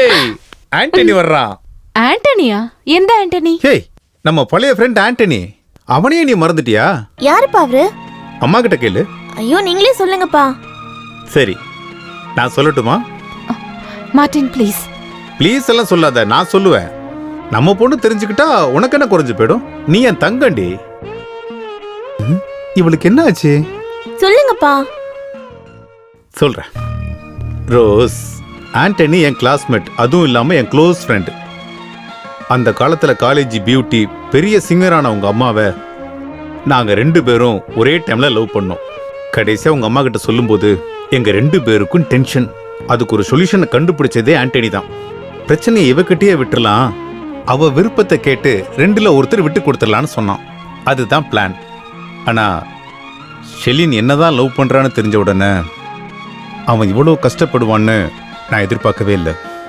ஏய் ஆண்டனி வர்றான். ஆண்டனியா? எந்த ஆண்டனி? ஏய் நம்ம பழைய ஃப்ரெண்ட் ஆண்டனி. அவனையே நீ மறந்துட்டியா? யாருப்பா அவரு? அம்மா கிட்ட கேளு. ஐயோ நீங்களே சொல்லுங்கப்பா. சரி நான் சொல்லட்டுமா? Martin please. ப்ளீஸ் எல்லாம் சொல்லாத, நான் சொல்லுவேன். நம்ம பொண்ணு தெரிஞ்சுக்கிட்டா உனக்கு என்ன குறைஞ்சு போயிடும்? நீ என் தங்கண்டி. இவளுக்கு என்ன ஆச்சு? சொல்லுங்கப்பா. சொல்றேன். ரோஸ், ஆண்டனி என் கிளாஸ்மேட், அதுவும் இல்லாம என் க்ளோஸ் ஃப்ரெண்ட். அந்த காலத்துல காலேஜ் பியூட்டி பெரிய சிங்கரான உங்க அம்மாவை நாங்க 2 பேரும் ஒரே டைம்ல லவ் பண்ணோம். கடைசியா உங்க அம்மா கிட்ட சொல்லும்போது எங்க 2 பேருக்கும் டென்ஷன். அதுக்கு ஒரு சொல்யூஷனை கண்டுபிடிச்சதே ஆண்டனி தான். பிரச்சனையை இவகிட்டயே விட்டுறலாம், அவ விருப்பத்தை கேட்டு 2ல ஒருத்தர் விட்டு கொடுத்துடலான்னு சொன்னான். அதுதான் பிளான். ஆனா ஷெலின் என்னதான் லவ் பண்றான்னு தெரிஞ்ச உடனே அவன் இவ்வளவு கஷ்டப்படுவான்னு நான் எதிர்பார்க்கவே இல்லை.